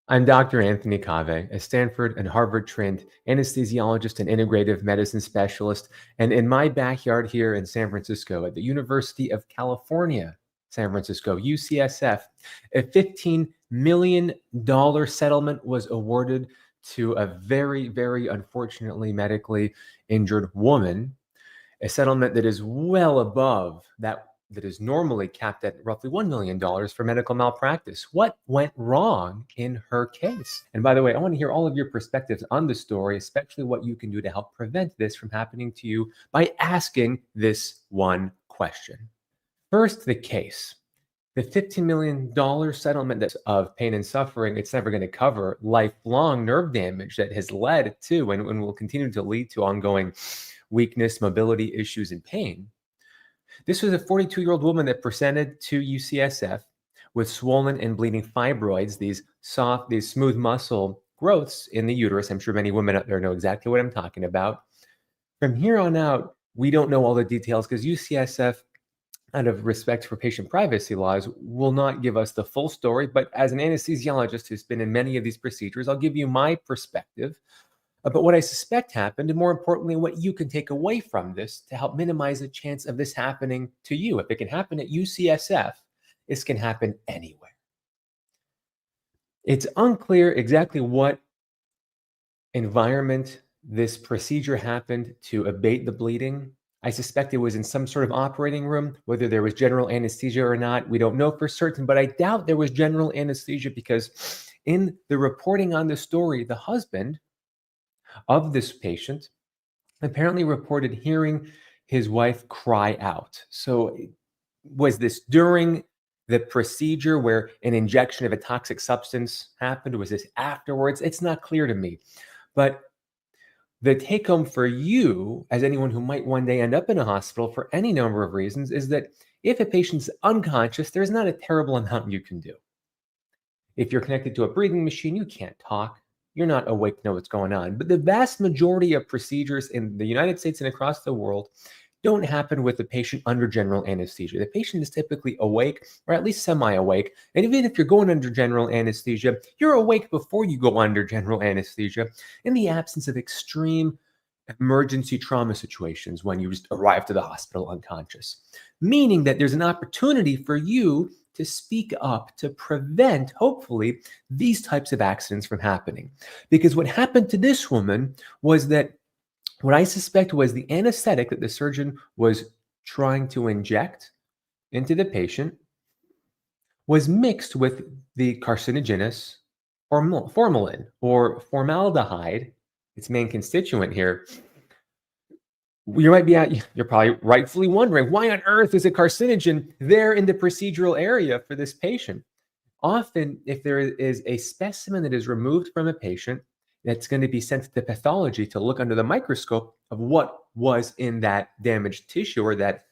I'm Dr. Anthony Cave, a Stanford and Harvard-trained anesthesiologist and integrative medicine specialist. And in my backyard here in San Francisco at the University of California, San Francisco, UCSF, a $15 million settlement was awarded to a very, very unfortunately medically injured woman, a settlement that is well above that is normally capped at roughly $1 million for medical malpractice. What went wrong in her case? And by the way, I want to hear all of your perspectives on the story, especially what you can do to help prevent this from happening to you by asking this one question. First, the case. The $15 million settlement that's of pain and suffering, it's never going to cover lifelong nerve damage that has led to and will continue to lead to ongoing weakness, mobility issues, and pain. This was a 42-year-old woman that presented to UCSF with swollen and bleeding fibroids, these smooth muscle growths in the uterus. I'm sure many women out there know exactly what I'm talking about. From here on out, we don't know all the details because UCSF, out of respect for patient privacy laws, will not give us the full story. But as an anesthesiologist who's been in many of these procedures, I'll give you my perspective about what I suspect happened, and more importantly, what you can take away from this to help minimize the chance of this happening to you. If it can happen at UCSF, this can happen anywhere. It's unclear exactly what environment this procedure happened to abate the bleeding. I suspect it was in some sort of operating room. Whether there was general anesthesia or not, we don't know for certain, but I doubt there was general anesthesia because in the reporting on the story, the husband of this patient apparently reported hearing his wife cry out. So was this during the procedure where an injection of a toxic substance happened? Was this afterwards? It's not clear to me. But the take home for you, as anyone who might one day end up in a hospital for any number of reasons, is that if a patient's unconscious, there's not a terrible amount you can do. If you're connected to a breathing machine, you can't talk. You're not awake to know what's going on. But the vast majority of procedures in the United States and across the world don't happen with the patient under general anesthesia. The patient is typically awake or at least semi-awake. And even if you're going under general anesthesia, you're awake before you go under general anesthesia in the absence of extreme emergency trauma situations when you just arrive to the hospital unconscious. Meaning that there's an opportunity for you to speak up to prevent, hopefully, these types of accidents from happening. Because what happened to this woman was that what I suspect was the anesthetic that the surgeon was trying to inject into the patient was mixed with the carcinogenous formalin or formaldehyde, its main constituent here. You're probably rightfully wondering, why on earth is a carcinogen there in the procedural area for this patient? Often, if there is a specimen that is removed from a patient, that's going to be sent to pathology to look under the microscope of what was in that damaged tissue or that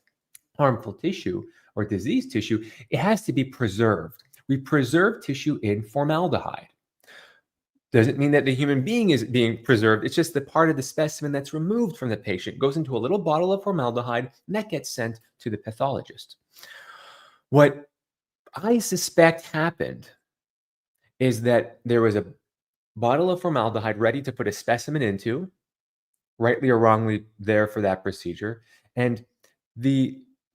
harmful tissue or diseased tissue, it has to be preserved. We preserve tissue in formaldehyde. Doesn't mean that the human being is being preserved. It's just the part of the specimen that's removed from the patient goes into a little bottle of formaldehyde, and that gets sent to the pathologist. What I suspect happened is that there was a bottle of formaldehyde ready to put a specimen into, rightly or wrongly there for that procedure, and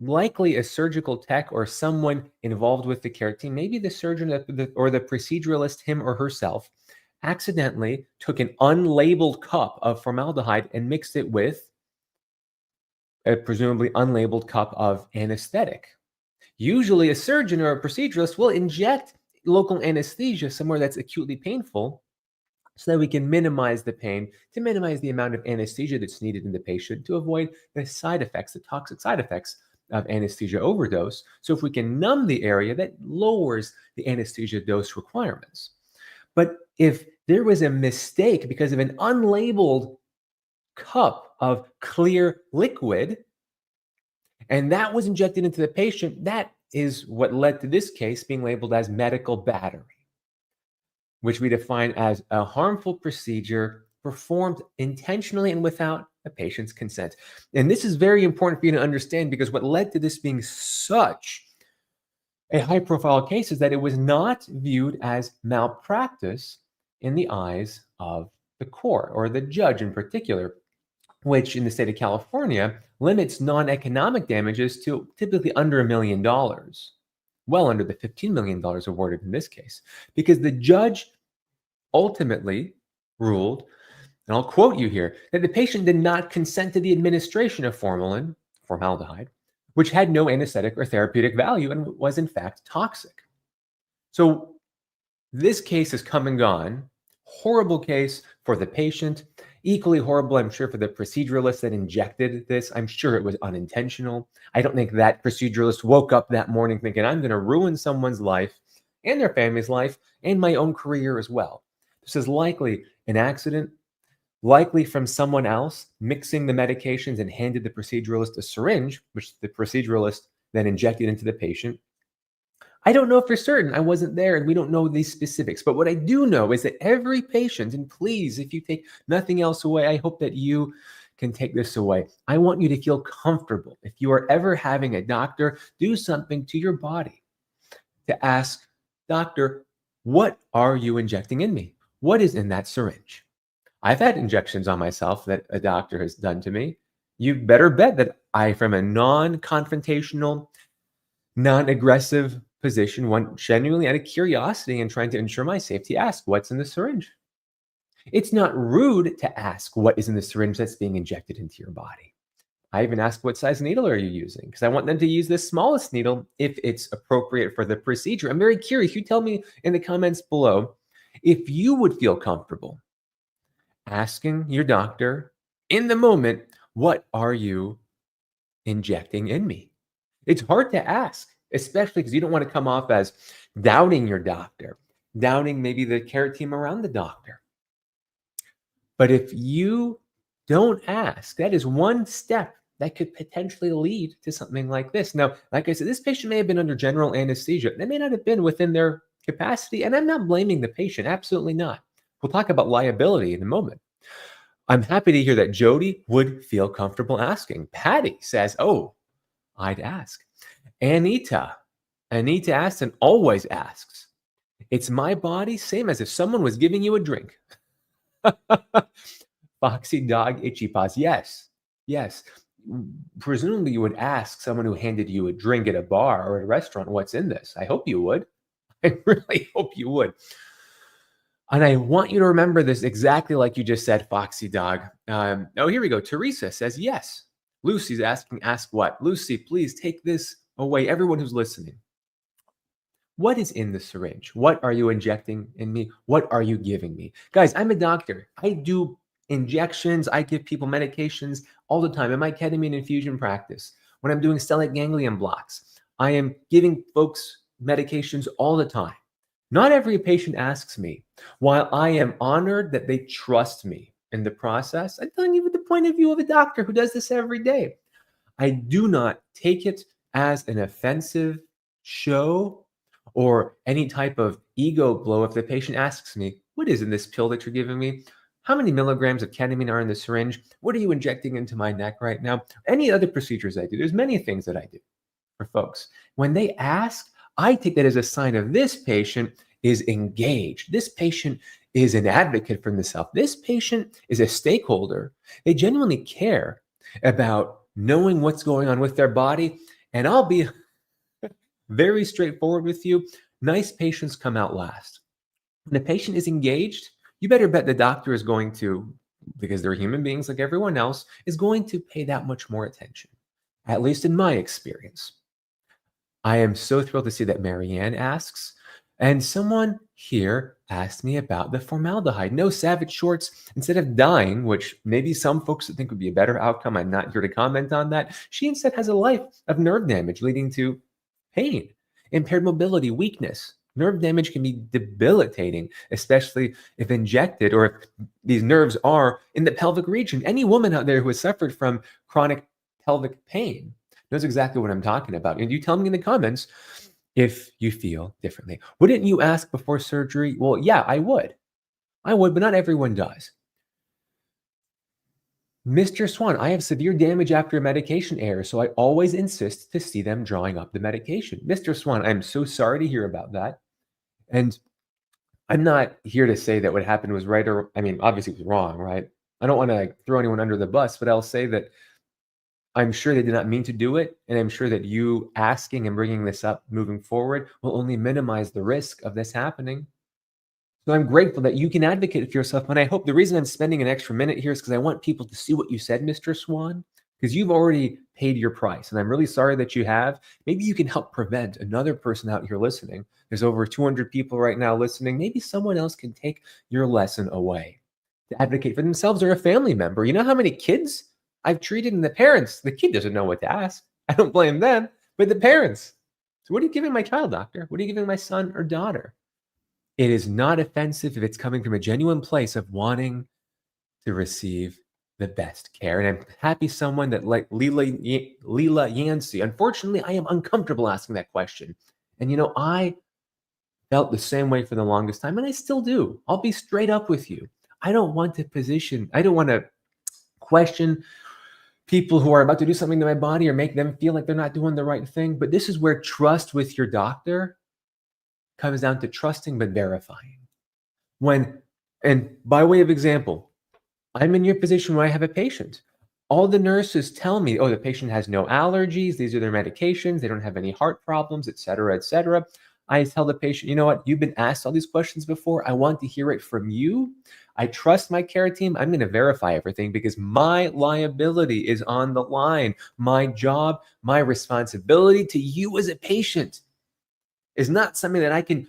likely a surgical tech or someone involved with the care team, maybe the surgeon or the proceduralist, him or herself, accidentally took an unlabeled cup of formaldehyde and mixed it with a presumably unlabeled cup of anesthetic. Usually a surgeon or a proceduralist will inject local anesthesia somewhere that's acutely painful so that we can minimize the pain, to minimize the amount of anesthesia that's needed in the patient, to avoid the side effects, the toxic side effects of anesthesia overdose. So if we can numb the area, that lowers the anesthesia dose requirements. But if there was a mistake because of an unlabeled cup of clear liquid, and that was injected into the patient, that is what led to this case being labeled as medical battery, which we define as a harmful procedure performed intentionally and without a patient's consent. And this is very important for you to understand because what led to this being such A high-profile case is that it was not viewed as malpractice in the eyes of the court or the judge in particular, which in the state of California limits non-economic damages to typically under $1 million, well under the $15 million awarded in this case, because the judge ultimately ruled, and I'll quote you here, that the patient did not consent to the administration of formaldehyde, which had no anesthetic or therapeutic value and was in fact toxic. So this case has come and gone. Horrible case for the patient. Equally horrible, I'm sure, for the proceduralist that injected this. I'm sure it was unintentional. I don't think that proceduralist woke up that morning thinking, I'm going to ruin someone's life and their family's life and my own career as well. This is likely an accident, likely from someone else mixing the medications and handed the proceduralist a syringe, which the proceduralist then injected into the patient. I don't know for certain. I wasn't there and we don't know these specifics. But what I do know is that every patient, and please, if you take nothing else away, I hope that you can take this away. I want you to feel comfortable. If you are ever having a doctor do something to your body, to ask, doctor, what are you injecting in me? What is in that syringe? I've had injections on myself that a doctor has done to me. You better bet that I, from a non-confrontational, non-aggressive position, one genuinely out of curiosity and trying to ensure my safety, ask what's in the syringe. It's not rude to ask what is in the syringe that's being injected into your body. I even ask what size needle are you using, because I want them to use the smallest needle if it's appropriate for the procedure. I'm very curious. You tell me in the comments below if you would feel comfortable asking your doctor in the moment, what are you injecting in me? It's hard to ask, especially because you don't want to come off as doubting your doctor, doubting maybe the care team around the doctor. But if you don't ask, that is one step that could potentially lead to something like this. Now, like I said, this patient may have been under general anesthesia. They may not have been within their capacity, and I'm not blaming the patient, absolutely not. We'll talk about liability in a moment. I'm happy to hear that Jody would feel comfortable asking. Patty says, oh, I'd ask. Anita asks and always asks. It's my body, same as if someone was giving you a drink. Foxy dog, itchy paws. Yes, yes. Presumably you would ask someone who handed you a drink at a bar or at a restaurant, what's in this? I hope you would. I really hope you would. And I want you to remember this exactly like you just said, Foxy dog. Oh, here we go. Teresa says yes. Lucy's asking, ask what? Lucy, please take this away. Everyone who's listening. What is in the syringe? What are you injecting in me? What are you giving me? Guys, I'm a doctor. I do injections. I give people medications all the time in my ketamine infusion practice. When I'm doing stellate ganglion blocks, I am giving folks medications all the time. Not every patient asks me. While I am honored that they trust me in the process, I'm telling you with the point of view of a doctor who does this every day. I do not take it as an offensive show or any type of ego blow if the patient asks me, what is in this pill that you're giving me? How many milligrams of ketamine are in the syringe? What are you injecting into my neck right now? Any other procedures I do? There's many things that I do for folks. When they ask, I take that as a sign of this patient is engaged. This patient is an advocate for themselves. This patient is a stakeholder. They genuinely care about knowing what's going on with their body. And I'll be very straightforward with you. Nice patients come out last. When the patient is engaged, you better bet the doctor is going to, because they're human beings like everyone else, is going to pay that much more attention, at least in my experience. I am so thrilled to see that Marianne asks, and someone here asked me about the formaldehyde. No, Savage Shorts, instead of dying, which maybe some folks would think would be a better outcome, I'm not here to comment on that. She instead has a life of nerve damage leading to pain, impaired mobility, weakness. Nerve damage can be debilitating, especially if injected or if these nerves are in the pelvic region. Any woman out there who has suffered from chronic pelvic pain knows exactly what I'm talking about. And you tell me in the comments if you feel differently. Wouldn't you ask before surgery? Well, yeah, I would. I would, but not everyone does. Mr. Swan, I have severe damage after a medication error, so I always insist to see them drawing up the medication. Mr. Swan, I'm so sorry to hear about that. And I'm not here to say that what happened was right or, I mean, obviously it was wrong, right? I don't want to throw anyone under the bus, but I'll say that I'm sure they did not mean to do it. And I'm sure that you asking and bringing this up moving forward will only minimize the risk of this happening. So I'm grateful that you can advocate for yourself. And I hope the reason I'm spending an extra minute here is because I want people to see what you said, Mr. Swan, because you've already paid your price. And I'm really sorry that you have. Maybe you can help prevent another person out here listening. There's over 200 people right now listening. Maybe someone else can take your lesson away to advocate for themselves or a family member. You know how many kids I've treated and the parents, the kid doesn't know what to ask. I don't blame them, but the parents. So what are you giving my child, doctor? What are you giving my son or daughter? It is not offensive if it's coming from a genuine place of wanting to receive the best care. And I'm happy someone that like Leela Yancey. Unfortunately, I am uncomfortable asking that question. And I felt the same way for the longest time, and I still do. I'll be straight up with you. I don't want to question people who are about to do something to my body or make them feel like they're not doing the right thing. But this is where trust with your doctor comes down to trusting but verifying. And by way of example, I'm in your position where I have a patient. All the nurses tell me, oh, the patient has no allergies. These are their medications. They don't have any heart problems, et cetera, et cetera. I tell the patient, you know what? You've been asked all these questions before. I want to hear it from you. I trust my care team. I'm going to verify everything because my liability is on the line. My job, my responsibility to you as a patient is not something that I can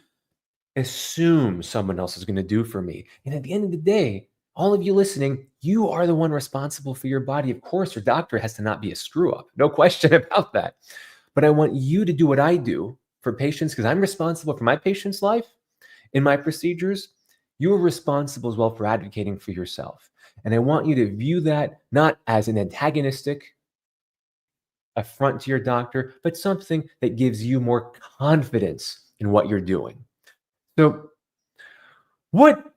assume someone else is going to do for me. And at the end of the day, all of you listening, you are the one responsible for your body. Of course, your doctor has to not be a screw up. No question about that. But I want you to do what I do for patients because I'm responsible for my patient's life in my procedures. You are responsible as well for advocating for yourself. And I want you to view that not as an antagonistic affront to your doctor, but something that gives you more confidence in what you're doing. So what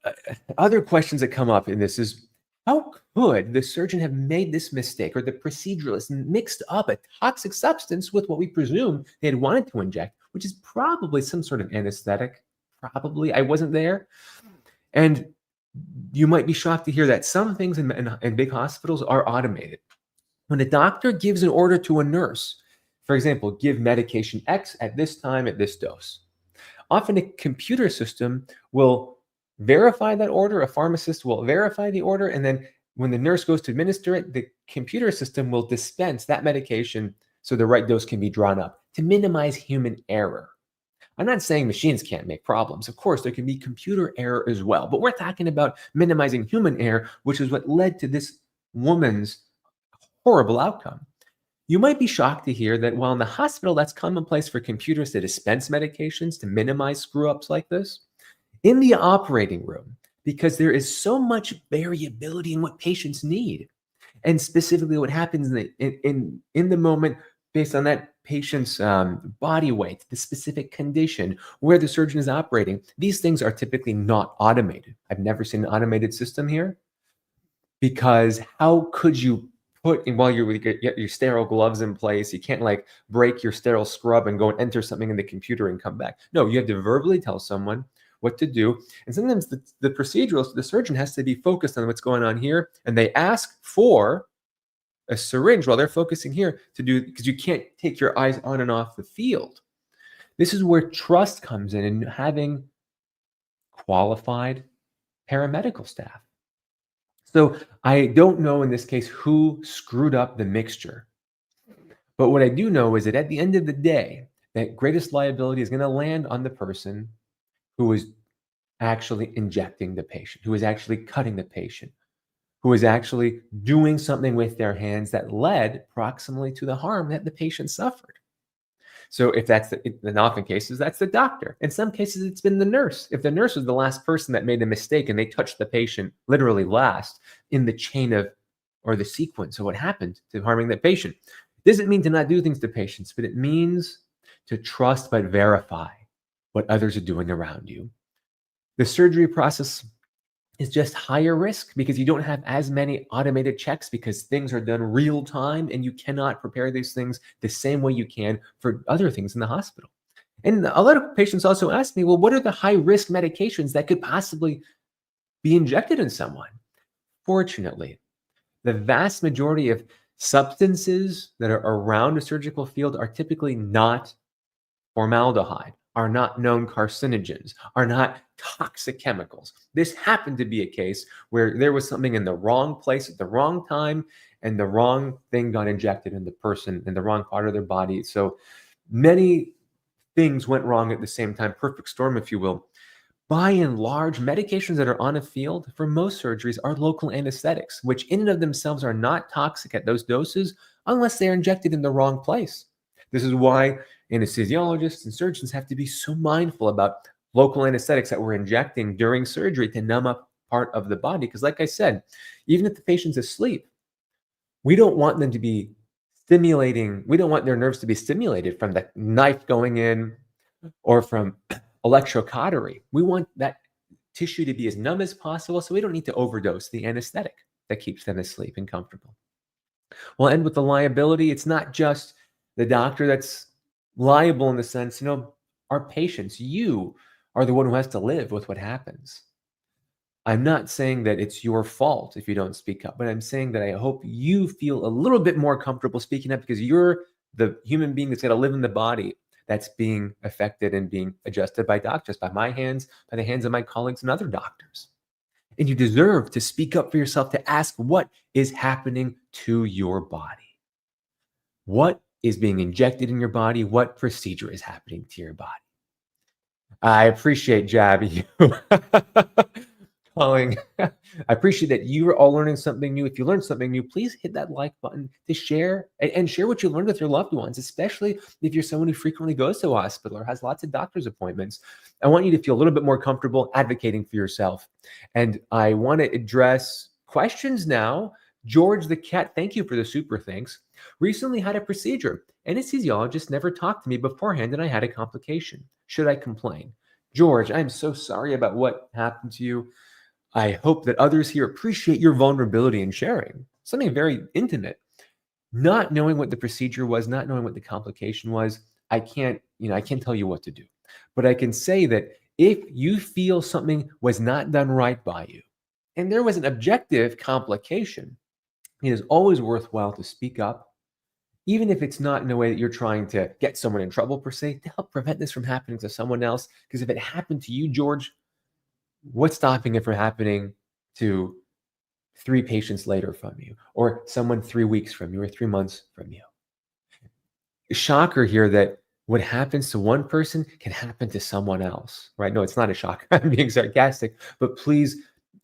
other questions that come up in this is, how could the surgeon have made this mistake or the proceduralist mixed up a toxic substance with what we presume they had wanted to inject, which is probably some sort of anesthetic? Probably. I wasn't there. And you might be shocked to hear that some things in big hospitals are automated. When a doctor gives an order to a nurse, for example, give medication X at this time at this dose, often a computer system will verify that order. A pharmacist will verify the order. And then when the nurse goes to administer it, the computer system will dispense that medication so the right dose can be drawn up to minimize human error. I'm not saying machines can't make problems. Of course, there can be computer error as well. But we're talking about minimizing human error, which is what led to this woman's horrible outcome. You might be shocked to hear that while in the hospital, that's commonplace for computers to dispense medications to minimize screw-ups like this. In the operating room, because there is so much variability in what patients need, and specifically what happens in the moment based on that patient's body weight, the specific condition, where the surgeon is operating, these things are typically not automated. I've never seen an automated system here because how could you put in while you're with your sterile gloves in place, you can't like break your sterile scrub and go and enter something in the computer and come back. No, you have to verbally tell someone what to do. And sometimes the proceduralist, the surgeon has to be focused on what's going on here. And they ask for a syringe while they're focusing here to do, because you can't take your eyes on and off the field. This is where trust comes in and having qualified paramedical staff. So I don't know in this case who screwed up the mixture. But what I do know is that at the end of the day, that greatest liability is going to land on the person who is actually injecting the patient, who is actually cutting the patient, who is actually doing something with their hands that led proximally to the harm that the patient suffered. So if that's in often cases, that's the doctor. In some cases, it's been the nurse. If the nurse was the last person that made a mistake and they touched the patient literally last in the chain of or the sequence of what happened to harming that patient, doesn't mean to not do things to patients, but it means to trust but verify what others are doing around you. The surgery process is just higher risk because you don't have as many automated checks because things are done real time and you cannot prepare these things the same way you can for other things in the hospital. And a lot of patients also ask me, well, what are the high risk medications that could possibly be injected in someone? Fortunately, the vast majority of substances that are around a surgical field are typically not formaldehyde, are not known carcinogens, are not toxic chemicals. This happened to be a case where there was something in the wrong place at the wrong time and the wrong thing got injected in the person in the wrong part of their body. So many things went wrong at the same time, perfect storm, if you will. By and large, medications that are on a field for most surgeries are local anesthetics, which in and of themselves are not toxic at those doses unless they're injected in the wrong place. This is why anesthesiologists and surgeons have to be so mindful about local anesthetics that we're injecting during surgery to numb up part of the body. Because, like I said, even if the patient's asleep, we don't want them to be stimulating, we don't want their nerves to be stimulated from the knife going in or from electrocautery. We want that tissue to be as numb as possible so we don't need to overdose the anesthetic that keeps them asleep and comfortable. We'll end with the liability. It's not just the doctor that's liable in the sense, our patients, you are the one who has to live with what happens. I'm not saying that it's your fault if you don't speak up, but I'm saying that I hope you feel a little bit more comfortable speaking up because you're the human being that's got to live in the body that's being affected and being adjusted by doctors, by my hands, by the hands of my colleagues and other doctors. And you deserve to speak up for yourself, to ask what is happening to your body. What is being injected in your body? What procedure is happening to your body? I appreciate Jabby calling. I appreciate that you are all learning something new. If you learned something new, please hit that like button to share and share what you learned with your loved ones, especially if you're someone who frequently goes to a hospital or has lots of doctor's appointments. I want you to feel a little bit more comfortable advocating for yourself. And I want to address questions now. George the cat, thank you for the super thanks. Recently had a procedure. Anesthesiologist never talked to me beforehand and I had a complication. Should I complain? George, I'm so sorry about what happened to you. I hope that others here appreciate your vulnerability in sharing something very intimate. Not knowing what the procedure was, not knowing what the complication was, I can't tell you what to do. But I can say that if you feel something was not done right by you, and there was an objective complication, it is always worthwhile to speak up, even if it's not in a way that you're trying to get someone in trouble per se, to help prevent this from happening to someone else. Because if it happened to you, George, what's stopping it from happening to 3 patients later from you, or someone 3 weeks from you, or 3 months from you? Shocker here that what happens to one person can happen to someone else, right? No, it's not a shock. I'm being sarcastic, but please,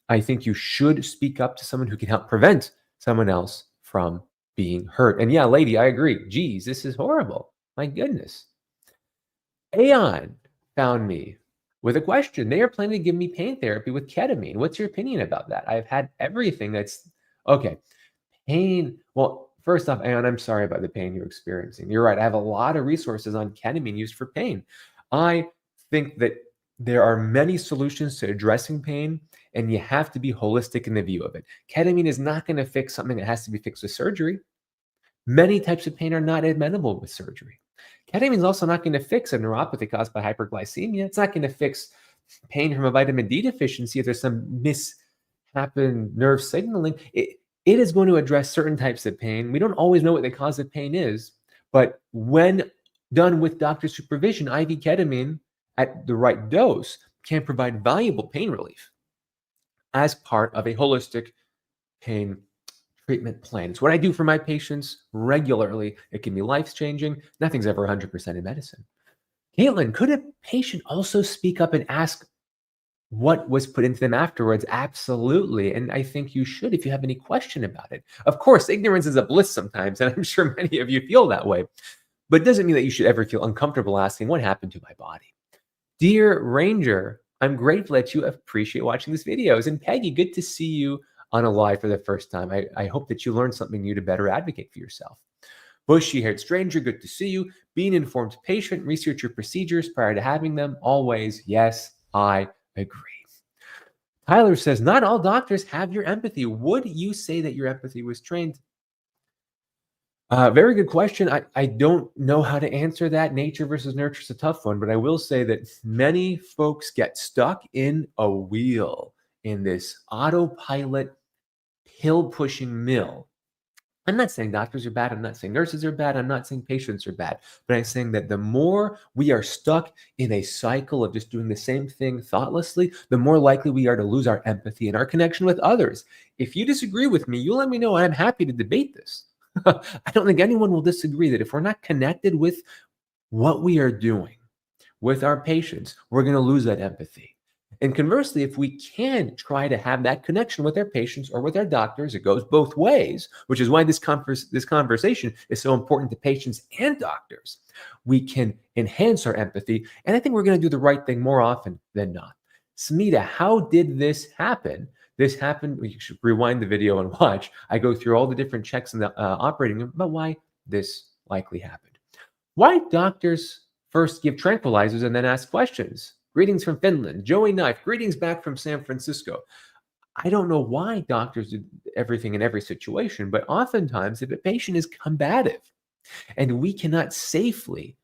I think you should speak up to someone who can help prevent someone else from being hurt. And yeah, lady, I agree. Geez, this is horrible. My goodness. Aeon found me with a question. They are planning to give me pain therapy with ketamine. What's your opinion about that? I've had everything that's okay. Pain. Well, first off, Aeon, I'm sorry about the pain you're experiencing. You're right. I have a lot of resources on ketamine used for pain. I think that there are many solutions to addressing pain, and you have to be holistic in the view of it. Ketamine is not going to fix something that has to be fixed with surgery. Many types of pain are not amenable with surgery. Ketamine is also not going to fix a neuropathy caused by hyperglycemia. It's not going to fix pain from a vitamin D deficiency if there's some mishappen nerve signaling. It is going to address certain types of pain. We don't always know what the cause of pain is, but when done with doctor supervision, IV ketamine at the right dose can provide valuable pain relief as part of a holistic pain treatment plan. It's what I do for my patients regularly. It can be life-changing. Nothing's ever 100% in medicine. Caitlin, could a patient also speak up and ask what was put into them afterwards? Absolutely. And I think you should if you have any question about it. Of course, ignorance is a bliss sometimes, and I'm sure many of you feel that way. But it doesn't mean that you should ever feel uncomfortable asking, what happened to my body? Dear Ranger, I'm grateful that you appreciate watching these videos. And Peggy, good to see you on a live for the first time. I hope that you learned something new to better advocate for yourself. Bushy-haired stranger, good to see you. Be an informed patient, research your procedures prior to having them. Always, yes, I agree. Tyler says, not all doctors have your empathy. Would you say that your empathy was trained? Very good question. I don't know how to answer that. Nature versus nurture is a tough one, but I will say that many folks get stuck in a wheel, in this autopilot pill pushing mill. I'm not saying doctors are bad. I'm not saying nurses are bad. I'm not saying patients are bad. But I'm saying that the more we are stuck in a cycle of just doing the same thing thoughtlessly, the more likely we are to lose our empathy and our connection with others. If you disagree with me, you let me know. And I'm happy to debate this. I don't think anyone will disagree that if we're not connected with what we are doing with our patients, we're going to lose that empathy. And conversely, if we can try to have that connection with our patients or with our doctors, it goes both ways, which is why this conversation is so important to patients and doctors. We can enhance our empathy, and I think we're going to do the right thing more often than not. Smita, how did this happen? This happened. You should rewind the video and watch. I go through all the different checks in the operating room about why this likely happened. Why doctors first give tranquilizers and then ask questions. Greetings from Finland. Joey Knife, greetings back from San Francisco. I don't know why doctors do everything in every situation, but oftentimes if a patient is combative and we cannot safely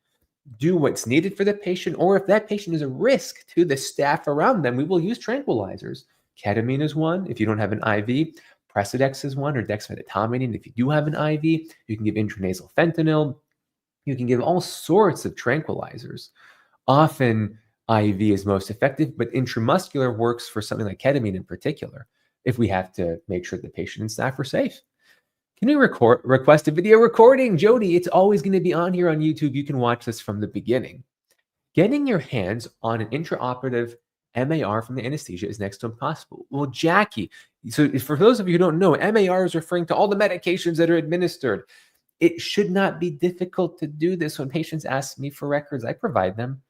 do what's needed for the patient, or if that patient is a risk to the staff around them, we will use tranquilizers. Ketamine is one. If you don't have an IV, Precedex is one, or dexmedetomidine. If you do have an IV, you can give intranasal fentanyl. You can give all sorts of tranquilizers. Often IV is most effective, but intramuscular works for something like ketamine in particular, if we have to make sure the patient and staff are safe. Can you request a video recording? Jody, it's always going to be on here on YouTube. You can watch this from the beginning. Getting your hands on an intraoperative MAR from the anesthesia is next to impossible. Well, Jackie, so for those of you who don't know, MAR is referring to all the medications that are administered. It should not be difficult to do this. When patients ask me for records, I provide them.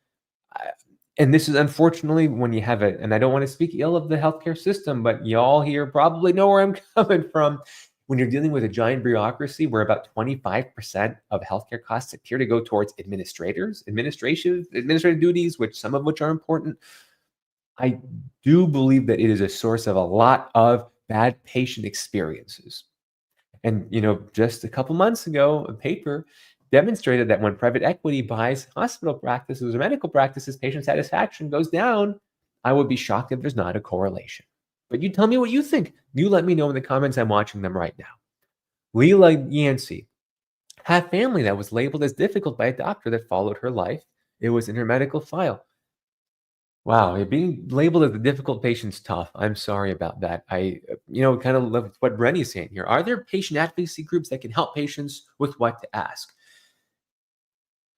And this is unfortunately when you have it, and I don't want to speak ill of the healthcare system, but y'all here probably know where I'm coming from. When you're dealing with a giant bureaucracy where about 25% of healthcare costs appear to go towards administrative duties, which some of which are important, I do believe that it is a source of a lot of bad patient experiences. And, just a couple months ago, a paper demonstrated that when private equity buys hospital practices or medical practices, patient satisfaction goes down. I would be shocked if there's not a correlation. But you tell me what you think. You let me know in the comments. I'm watching them right now. Leela Yancey, have family that was labeled as difficult by a doctor that followed her life. It was in her medical file. Wow, being labeled as a difficult patient's tough. I'm sorry about that. I, kind of love what Brenny's saying here. Are there patient advocacy groups that can help patients with what to ask?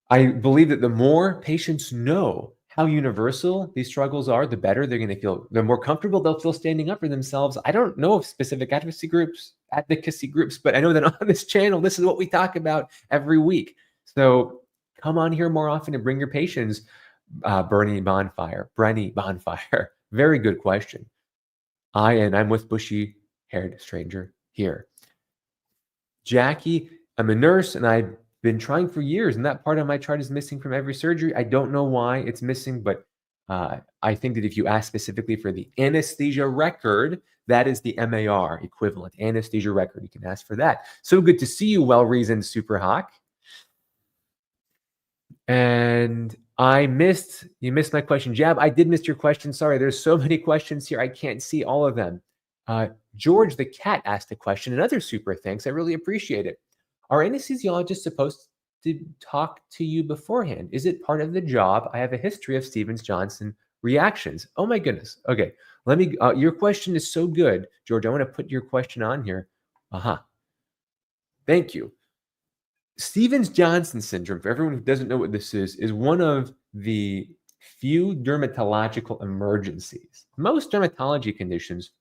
I believe that the more patients know how universal these struggles are, the better they're going to feel. The more comfortable they'll feel standing up for themselves. I don't know of specific advocacy groups, but I know that on this channel, this is what we talk about every week. So come on here more often and bring your patients. Brenny Bonfire. Very good question. I'm with bushy-haired stranger here. Jackie, I'm a nurse and I've been trying for years, and that part of my chart is missing from every surgery. I don't know why it's missing, but I think that if you ask specifically for the anesthesia record, that is the MAR equivalent, anesthesia record. You can ask for that. So good to see you, well-reasoned Super Hawk. And you missed my question. Jab, I did miss your question. Sorry, there's so many questions here. I can't see all of them. George the cat asked a question. Another super thanks. I really appreciate it. Are anesthesiologists supposed to talk to you beforehand? Is it part of the job? I have a history of Stevens-Johnson reactions. Oh my goodness. Okay, let me, your question is so good, George. I want to put your question on here. Thank you. Stevens-Johnson syndrome, for everyone who doesn't know what this is one of the few dermatological emergencies. Most dermatology conditions,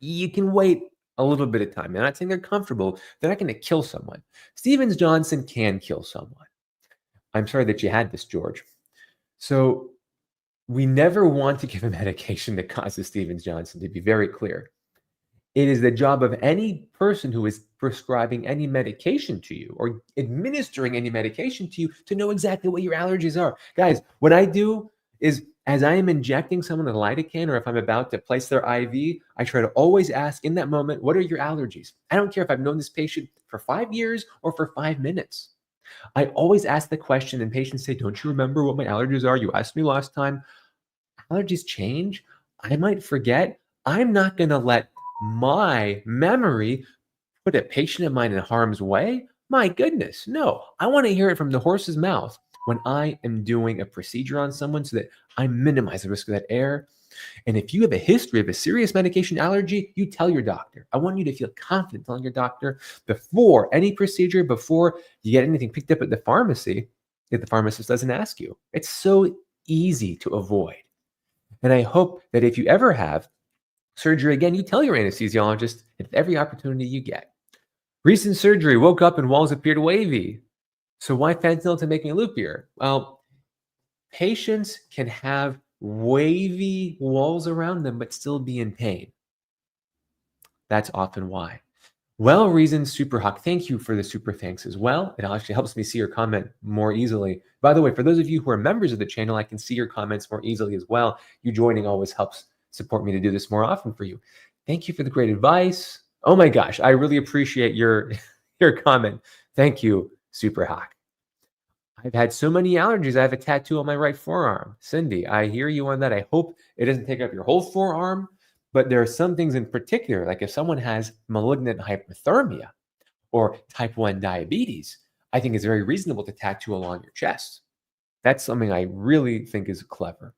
you can wait a little bit of time. I'm not saying they're comfortable. They're not going to kill someone. Stevens-Johnson can kill someone. I'm sorry that you had this, George. So we never want to give a medication that causes Stevens-Johnson, to be very clear. It is the job of any person who is prescribing any medication to you or administering any medication to you to know exactly what your allergies are. Guys, what I do is As I am injecting someone with lidocaine, or if I'm about to place their IV, I try to always ask in that moment, what are your allergies? I don't care if I've known this patient for 5 years or for 5 minutes. I always ask the question, and patients say, don't you remember what my allergies are? You asked me last time. Allergies change. I might forget. I'm not going to let my memory put a patient of mine in harm's way. My goodness, no. I want to hear it from the horse's mouth when I am doing a procedure on someone so that I minimize the risk of that error. And if you have a history of a serious medication allergy, you tell your doctor. I want you to feel confident telling your doctor before any procedure, before you get anything picked up at the pharmacy, if the pharmacist doesn't ask you. It's so easy to avoid. And I hope that if you ever have surgery again, you tell your anesthesiologist at every opportunity you get. Recent surgery, woke up and walls appeared wavy. So why fentanyl to make me loopier? Well, patients can have wavy walls around them but still be in pain. That's often why. Well-reasoned super hawk. Thank you for the super thanks as well. It actually helps me see your comment more easily. By the way, for those of you who are members of the channel, I can see your comments more easily as well. You joining always helps support me to do this more often for you. Thank you for the great advice. Oh my gosh, I really appreciate your comment. Thank you, super hawk. I've had so many allergies. I have a tattoo on my right forearm. Cindy, I hear you on that. I hope it doesn't take up your whole forearm, but there are some things in particular, like if someone has malignant hyperthermia or type 1 diabetes, I think it's very reasonable to tattoo along your chest. That's something I really think is clever.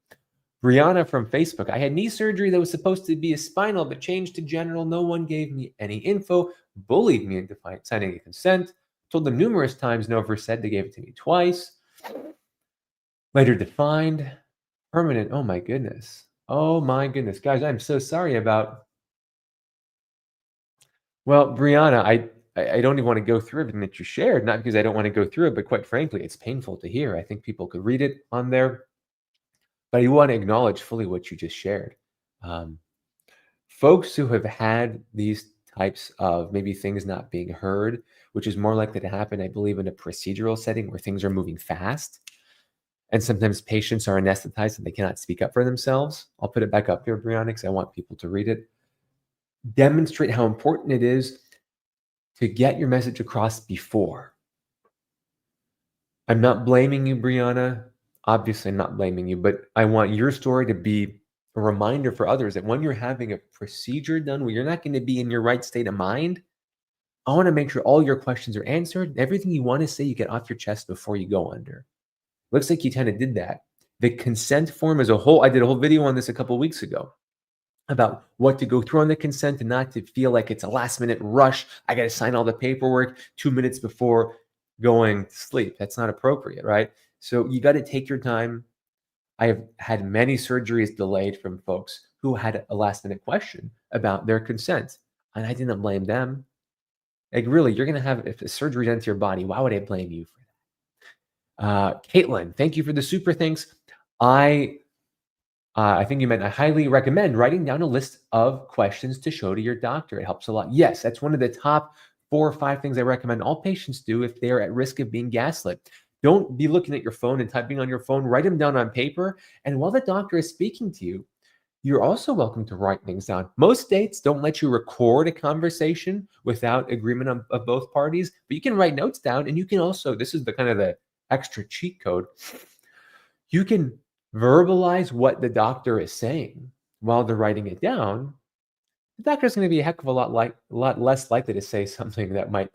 Brianna from Facebook, I had knee surgery that was supposed to be a spinal, but changed to general. No one gave me any info, bullied me into signing a consent. Told them numerous times, no versed, they gave it to me twice. Later defined, permanent. Oh my goodness. Oh my goodness. Guys, I'm so sorry about. Well, Brianna, I don't even want to go through everything that you shared, not because I don't want to go through it, but quite frankly, it's painful to hear. I think people could read it on there, but I want to acknowledge fully what you just shared. Folks who have had these types of maybe things not being heard, which is more likely to happen, I believe, in a procedural setting where things are moving fast. And sometimes patients are anesthetized and they cannot speak up for themselves. I'll put it back up here, Brianna, because I want people to read it. Demonstrate how important it is to get your message across before. I'm not blaming you, Brianna. Obviously, I'm not blaming you, but I want your story to be a reminder for others that when you're having a procedure done where you're not going to be in your right state of mind, I want to make sure all your questions are answered. Everything you want to say, you get off your chest before you go under. Looks like you kind of did that. The consent form as a whole, I did a whole video on this a couple of weeks ago about what to go through on the consent and not to feel like it's a last minute rush. I got to sign all the paperwork 2 minutes before going to sleep. That's not appropriate, right? So you got to take your time. I have had many surgeries delayed from folks who had a last minute question about their consent, and I didn't blame them. Like, really, you're going to have if a surgery done to your body, why would I blame you for that? Caitlin, thank you for the super thanks. I think you meant I highly recommend writing down a list of questions to show to your doctor. It helps a lot. Yes, that's one of the top 4 or 5 things I recommend all patients do if they are at risk of being gaslit. Don't be looking at your phone and typing on your phone. Write them down on paper. And while the doctor is speaking to you, you're also welcome to write things down. Most states don't let you record a conversation without agreement of both parties, but you can write notes down, and you can also, this is the kind of the extra cheat code, you can verbalize what the doctor is saying while they're writing it down. The doctor's going to be a heck of a lot less likely to say something that might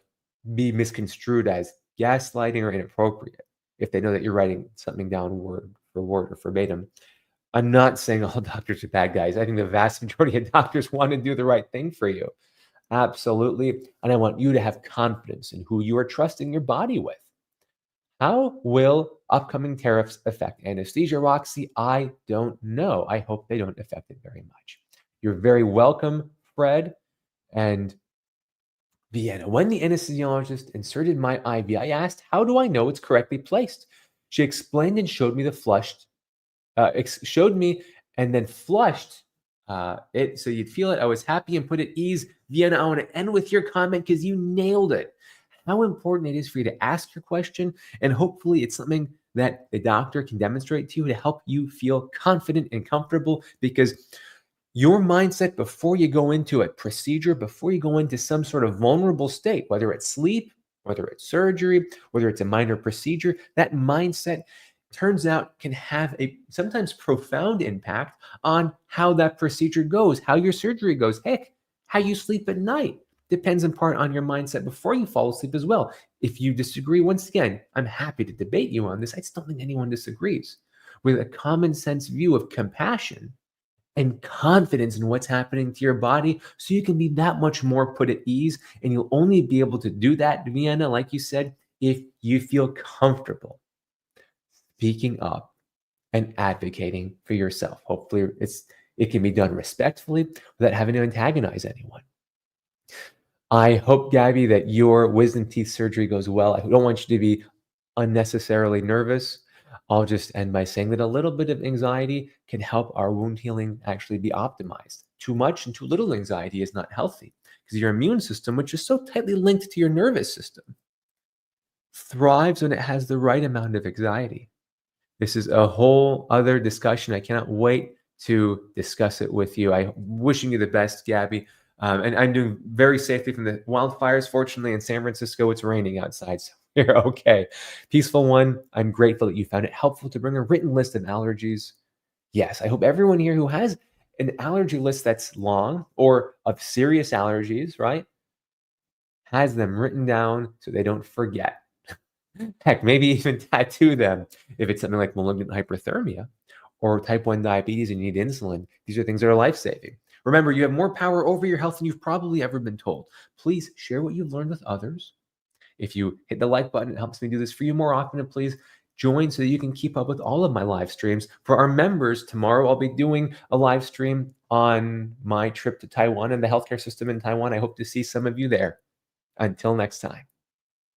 be misconstrued as gaslighting or inappropriate if they know that you're writing something down word for word or verbatim. I'm not saying all doctors are bad guys. I think the vast majority of doctors want to do the right thing for you. Absolutely. And I want you to have confidence in who you are trusting your body with. How will upcoming tariffs affect anesthesia, Roxy? I don't know. I hope they don't affect it very much. You're very welcome, Fred. And Vienna, when the anesthesiologist inserted my IV, I asked, how do I know it's correctly placed? She explained and showed me the flushed, showed me and then flushed it so you'd feel it. I was happy and put at ease. Vienna, I want to end with your comment because you nailed it. How important it is for you to ask your question, and hopefully it's something that the doctor can demonstrate to you to help you feel confident and comfortable, because your mindset before you go into a procedure, before you go into some sort of vulnerable state, whether it's sleep, whether it's surgery, whether it's a minor procedure, that mindset turns out can have a sometimes profound impact on how that procedure goes, how your surgery goes, heck, how you sleep at night. Depends in part on your mindset before you fall asleep as well. If you disagree, once again, I'm happy to debate you on this. I just don't think anyone disagrees. With a common sense view of compassion and confidence in what's happening to your body, so you can be that much more put at ease. And you'll only be able to do that, Vienna, like you said, if you feel comfortable speaking up and advocating for yourself. Hopefully it can be done respectfully without having to antagonize anyone. I hope, Gabby, that your wisdom teeth surgery goes well. I don't want you to be unnecessarily nervous. I'll just end by saying that a little bit of anxiety can help our wound healing actually be optimized. Too much and too little anxiety is not healthy, because your immune system, which is so tightly linked to your nervous system, thrives when it has the right amount of anxiety. This is a whole other discussion. I cannot wait to discuss it with you. I'm wishing you the best, Gabby. And I'm doing very safely from the wildfires. Fortunately, in San Francisco, it's raining outside, so you're okay. Peaceful one, I'm grateful that you found it helpful to bring a written list of allergies. Yes, I hope everyone here who has an allergy list that's long or of serious allergies, right, has them written down so they don't forget. Heck, maybe even tattoo them if it's something like malignant hyperthermia or type 1 diabetes and you need insulin. These are things that are life-saving. Remember, you have more power over your health than you've probably ever been told. Please share what you've learned with others. If you hit the like button, it helps me do this for you more often. And please join so that you can keep up with all of my live streams. For our members, tomorrow I'll be doing a live stream on my trip to Taiwan and the healthcare system in Taiwan. I hope to see some of you there. Until next time.